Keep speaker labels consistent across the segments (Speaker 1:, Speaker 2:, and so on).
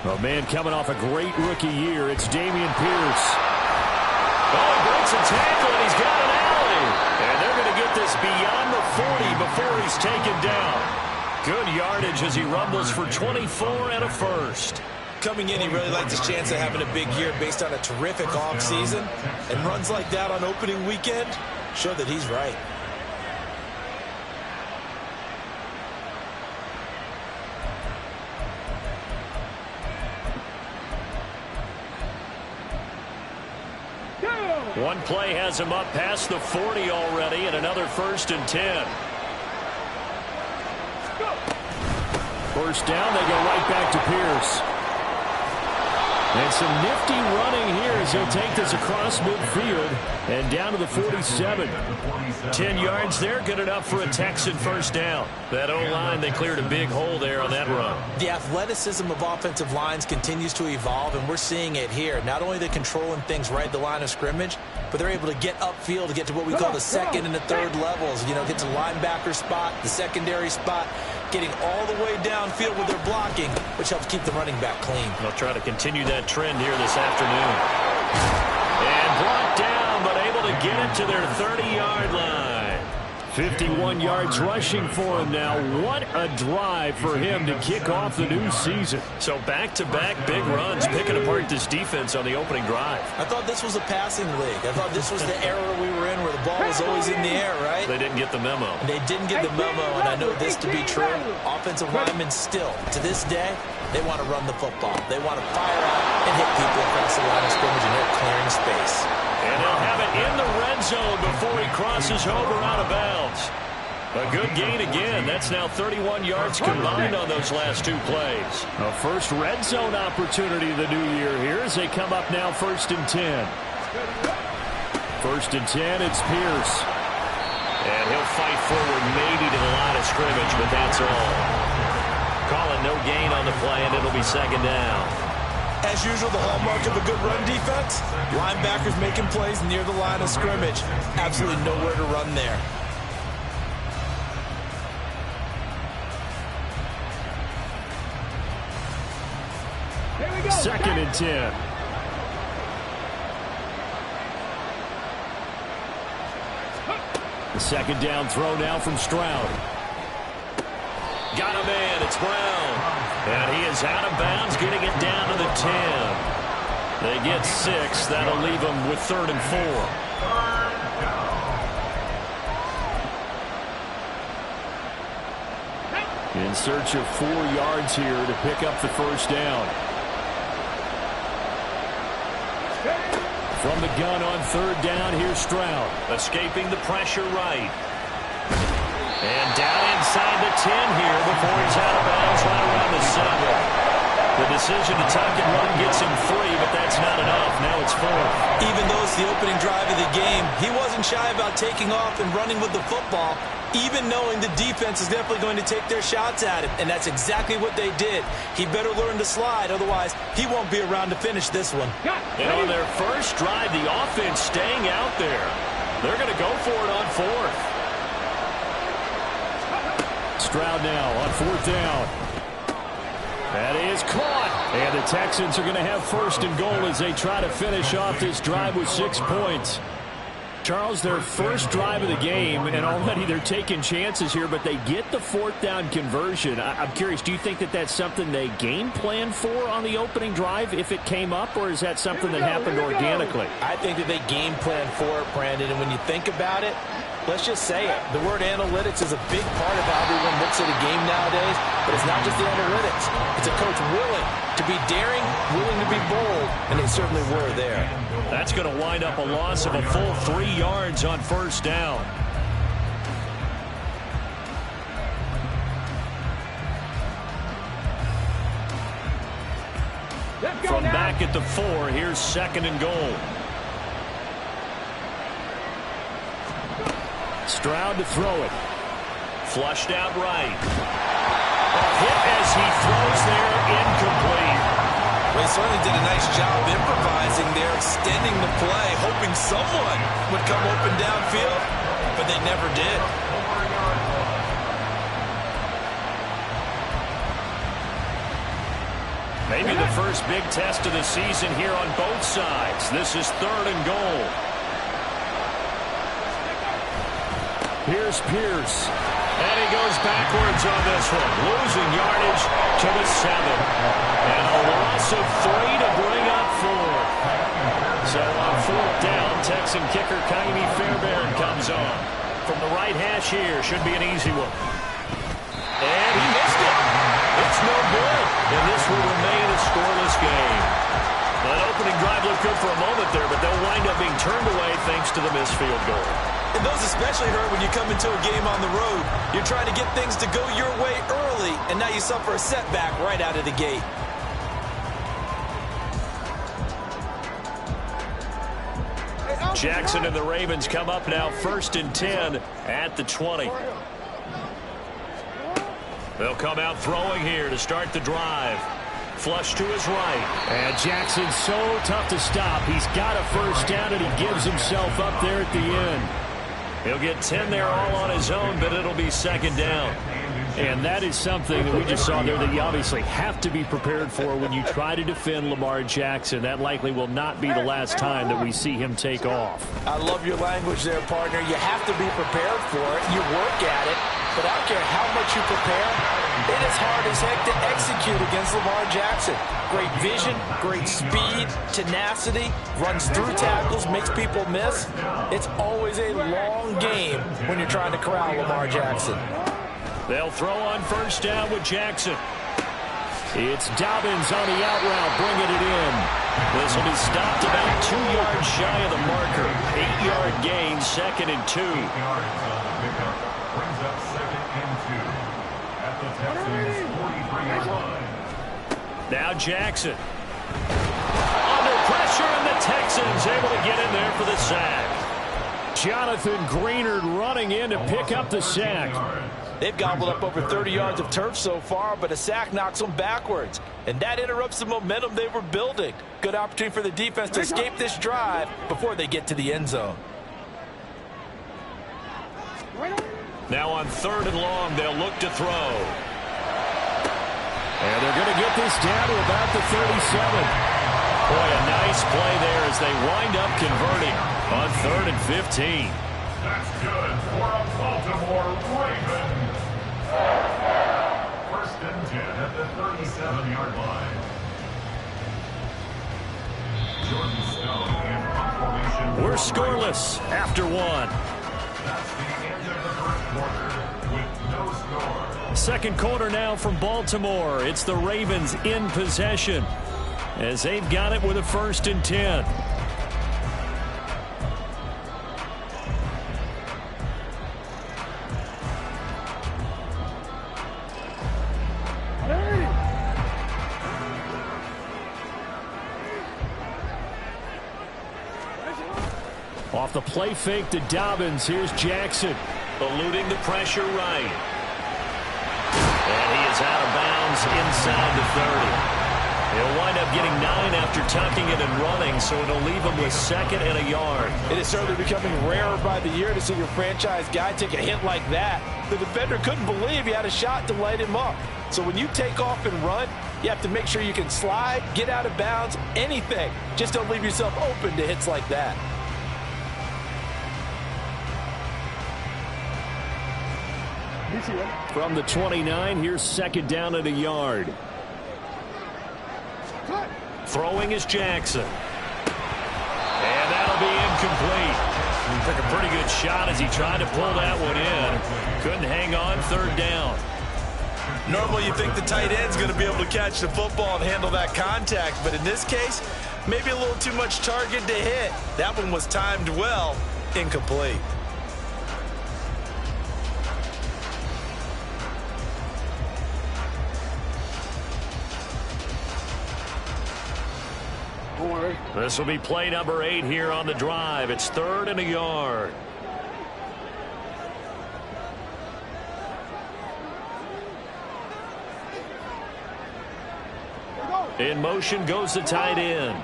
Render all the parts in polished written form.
Speaker 1: A man coming off a great rookie year. It's Dameon Pierce. Oh, he breaks a tackle, and he's got an alley. And they're going to get this beyond the 40 before he's taken down. Good yardage as he rumbles for 24 and a first.
Speaker 2: Coming in, he really liked his chance of having a big year based on a terrific offseason. And runs like that on opening weekend show that he's right.
Speaker 1: One play has him up past the 40 already, and another 1st and 10. First down, they go right back to Pierce. And some nifty running here as he'll take this across midfield and down to the 47. 10 yards there, good enough for a Texan first down. That O-line, they cleared a big hole there on that run.
Speaker 2: The athleticism of offensive lines continues to evolve, and we're seeing it here. Not only they're controlling things right at the line of scrimmage, but they're able to get upfield to get to what we call the second and the third levels. You know, get to linebacker spot, the secondary spot, getting all the way downfield with their blocking, which helps keep the running back clean.
Speaker 1: They'll try to continue that trend here this afternoon. And brought down, but able to get it to their 30-yard line. 51 yards rushing for him now. What a drive for him to kick off the new season. So back-to-back big runs, picking apart this defense on the opening drive.
Speaker 2: I thought this was a passing league. I thought this was the era we were in where the ball was always in the air, right?
Speaker 1: They didn't get the memo.
Speaker 2: They didn't get the memo, and I know this to be true. Offensive linemen still, to this day, they want to run the football. They want to fire out and hit people across the line of scrimmage, and they're clearing space.
Speaker 1: And he'll have it in the red zone before he crosses over out of bounds. A good gain again. That's now 31 yards combined on those last two plays. A first red zone opportunity of the new year here as they come up now 1st and 10. 1st and 10, it's Pierce. And he'll fight forward maybe to the line of scrimmage, but that's all. Calling no gain on the play, and it'll be 2nd down.
Speaker 2: As usual, the hallmark of a good run defense, linebackers making plays near the line of scrimmage. Absolutely nowhere to run there.
Speaker 1: Here we go. 2nd and 10. The 2nd down throw now from Stroud. Got a man, it's Brown. And he is out of bounds, getting it down to the 10. They get 6. That'll leave them with 3rd and 4. In search of 4 yards here to pick up the first down. From the gun on 3rd down, here's Stroud. Escaping the pressure right. And down inside the 10 here before he's out of bounds right around the 7. The decision to tuck and run gets him 3, but that's not enough. Now it's 4th.
Speaker 2: Even though it's the opening drive of the game, he wasn't shy about taking off and running with the football, even knowing the defense is definitely going to take their shots at him. And that's exactly what they did. He better learn to slide, otherwise he won't be around to finish this one.
Speaker 1: And on their first drive, the offense staying out there. They're going to go for it on 4th. Stroud now on 4th down. That is caught. And the Texans are going to have 1st and goal as they try to finish off this drive with 6 points. Charles, their first drive of the game, and already they're taking chances here, but they get the 4th down conversion. I'm curious, do you think that that's something they game plan for on the opening drive if it came up, or is that something that happened organically?
Speaker 2: I think that they game plan for it, Brandon, and when you think about it, let's just say it. The word analytics is a big part of how everyone looks at a game nowadays, but it's not just the analytics. It's a coach willing to be daring, willing to be bold, and they certainly were there.
Speaker 1: That's going to wind up a loss of a full 3 yards on 1st down. From back at the 4, here's 2nd and goal. Stroud to throw it. Flushed out right. A hit as he throws there, incomplete.
Speaker 2: Well, he certainly did a nice job improvising there, extending the play, hoping someone would come open downfield, but they never did.
Speaker 1: Maybe the first big test of the season here on both sides. This is 3rd and goal. Here's Pierce. And he goes backwards on this one. Losing yardage to the 7. And a loss of 3 to bring up 4. So on 4th down, Texan kicker Kaimi Fairbairn comes on. From the right hash here, should be an easy one. And he missed it. It's no good. And this will remain a scoreless game. That opening drive looked good for a moment there, but they'll wind up being turned away thanks to the missed field goal.
Speaker 2: And those especially hurt when you come into a game on the road. You're trying to get things to go your way early, and now you suffer a setback right out of the gate.
Speaker 1: Jackson and the Ravens come up now 1st and 10 at the 20. They'll come out throwing here to start the drive. Flush to his right.
Speaker 3: And Jackson's so tough to stop. He's got a first down, and he gives himself up there at the end.
Speaker 1: He'll get 10 there all on his own, but it'll be 2nd down.
Speaker 3: And that is something that we just saw there that you obviously have to be prepared for when you try to defend Lamar Jackson. That likely will not be the last time that we see him take off.
Speaker 2: I love your language there, partner. You have to be prepared for it. You work at it. But I don't care how much you prepare, it is hard as heck to execute against Lamar Jackson. Great vision, great speed, tenacity, runs through tackles, makes people miss. It's always a long game when you're trying to corral Lamar Jackson.
Speaker 1: They'll throw on 1st down with Jackson.
Speaker 3: It's Dobbins on the out route, bringing it in.
Speaker 1: This will be stopped about 2 yards shy of the marker. 8-yard gain, 2nd and 2.
Speaker 4: Brings up 2nd and 2 at the Texans' 43-yard line.
Speaker 1: Now Jackson. Under pressure, and the Texans able to get in there for the sack.
Speaker 3: Jonathan Greenard running in to pick up the sack.
Speaker 2: They've gobbled up over 30 yards of turf so far, but a sack knocks them backwards. And that interrupts the momentum they were building. Good opportunity for the defense to escape this drive before they get to the end zone.
Speaker 1: Now on 3rd and long, they'll look to throw.
Speaker 3: And they're going to get this down to about the 37.
Speaker 1: Boy, a nice play there as they wind up converting on 3rd and 15.
Speaker 4: That's good for a Baltimore Raven. 1st and 10 at the 37-yard line. Jordan Stone in punt formation.
Speaker 1: We're scoreless after 1.
Speaker 4: That's the end of the 1st quarter with no score.
Speaker 1: 2nd quarter now from Baltimore. It's the Ravens in possession as they've got it with a 1st and 10.
Speaker 3: Off the play fake to Dobbins. Here's Jackson.
Speaker 1: Eluding the pressure right. And he is out of bounds inside the 30. He'll wind up getting 9 after tucking it and running, so it'll leave him with 2nd and a yard.
Speaker 2: It is certainly becoming rarer by the year to see your franchise guy take a hit like that. The defender couldn't believe he had a shot to light him up. So when you take off and run, you have to make sure you can slide, get out of bounds, anything. Just don't leave yourself open to hits like that.
Speaker 3: From the 29, here's 2nd down at a yard.
Speaker 1: Throwing is Jackson. And that'll be incomplete. He took a pretty good shot as he tried to pull that one in. Couldn't hang on 3rd down.
Speaker 2: Normally you think the tight end's going to be able to catch the football and handle that contact, but in this case, maybe a little too much target to hit. That one was timed well, incomplete.
Speaker 1: This will be play number 8 here on the drive. It's 3rd and a yard. In motion goes the tight end.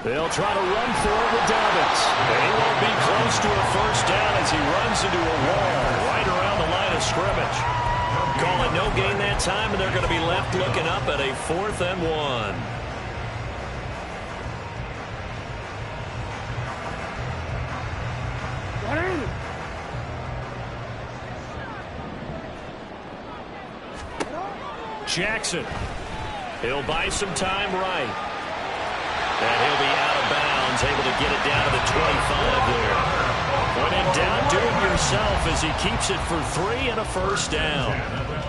Speaker 1: They'll try to run for it with Dobbins. They won't be close to a 1st down as he runs into a wall right around the line of scrimmage. Call it no gain that time, and they're going to be left looking up at a 4th and 1. Jackson. He'll buy some time right. And he'll be out of bounds, able to get it down to the 25 there. When in doubt, do it yourself as he keeps it for 3 and a first down.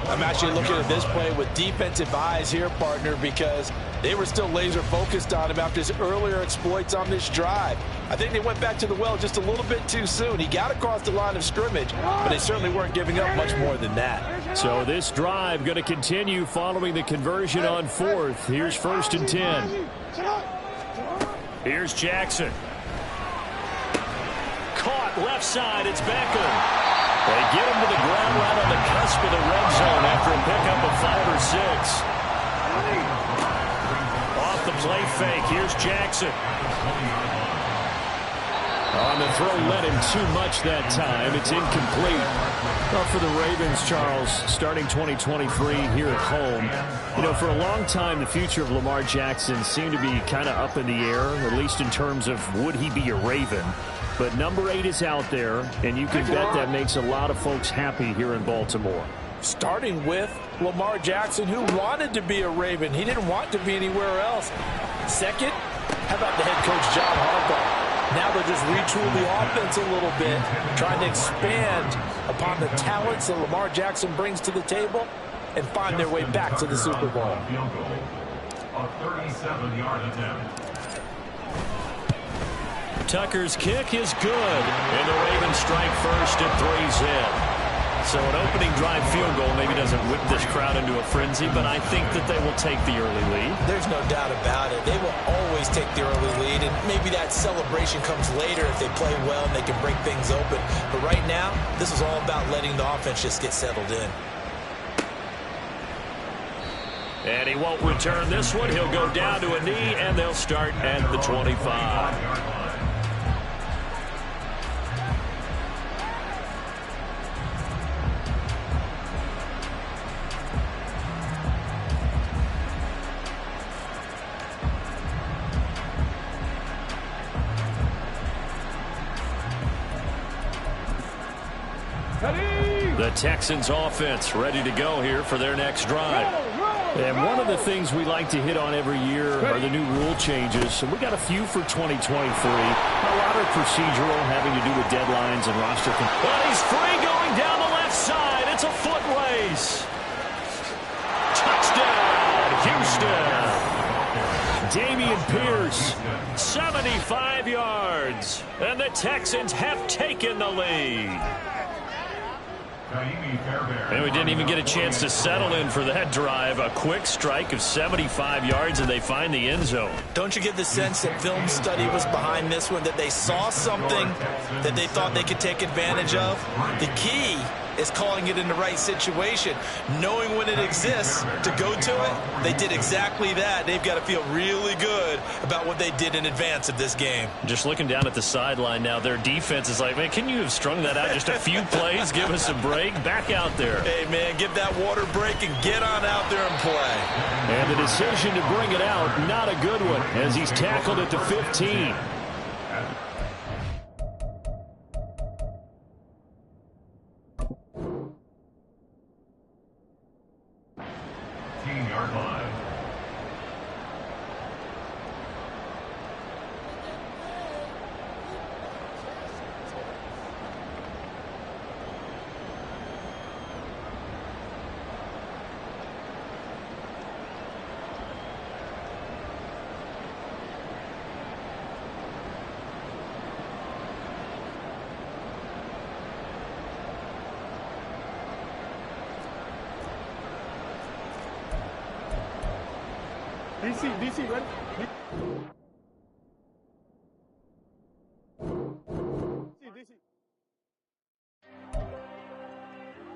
Speaker 2: I'm actually looking at this play with defensive eyes here, partner, because they were still laser focused on him after his earlier exploits on this drive. I think they went back to the well just a little bit too soon. He got across the line of scrimmage, but they certainly weren't giving up much more than that.
Speaker 3: So this drive going to continue following the conversion on 4th. Here's 1st and 10.
Speaker 1: Here's Jackson. Caught left side. It's Beckham. They get him to the ground right on the cusp of the red zone after a pickup of 5 or 6. Off the play fake. Here's Jackson. On the throw, led him too much that time. It's incomplete. Well, for the Ravens, Charles, starting 2023 here at home, you know, for a long time, the future of Lamar Jackson seemed to be kind of up in the air, at least in terms of would he be a Raven. But number 8 is out there, and you can bet that makes a lot of folks happy here in Baltimore.
Speaker 2: Starting with Lamar Jackson, who wanted to be a Raven. He didn't want to be anywhere else. Second, how about the head coach, John Harbaugh? Now they'll just retool the offense a little bit, trying to expand upon the talents that Lamar Jackson brings to the table and find their way back to the Super Bowl.
Speaker 4: A 37-yard attempt.
Speaker 1: Tucker's kick is good, and the Ravens strike first at 3 zip. So an opening drive field goal maybe doesn't whip this crowd into a frenzy, but I think that they will take the early lead.
Speaker 2: There's no doubt about it. They will always take the early lead, and maybe that celebration comes later if they play well and they can break things open. But right now, this is all about letting the offense just get settled in.
Speaker 1: And he won't return this one. He'll go down to a knee, and they'll start at the 25. The Texans offense ready to go here for their next drive.
Speaker 3: And one of the things we like to hit on every year are the new rule changes. So we got a few for 2023. A lot of procedural having to do with deadlines and roster.
Speaker 1: Well, he's free going down the left side. It's a foot race. Touchdown, Houston.
Speaker 3: Damian Pierce.
Speaker 1: 75 yards. And the Texans have taken the lead. And we didn't even get a chance to settle in for that drive. A quick strike of 75 yards, and they find the end zone.
Speaker 2: Don't you get the sense that film study was behind this one, that they saw something that they thought they could take advantage of? The key is calling it in the right situation, knowing when it exists to go to it. They did exactly that. They've got to feel really good about what they did in advance of this game.
Speaker 1: Just looking down at the sideline now, their defense is like, man, can you have strung that out just a few plays? Give us a break. Back out there.
Speaker 2: Hey, man, give that water break and get on out there and play.
Speaker 3: And the decision to bring it out, not a good one, as he's tackled at the 15.
Speaker 4: 15-yard line.
Speaker 5: DC, run.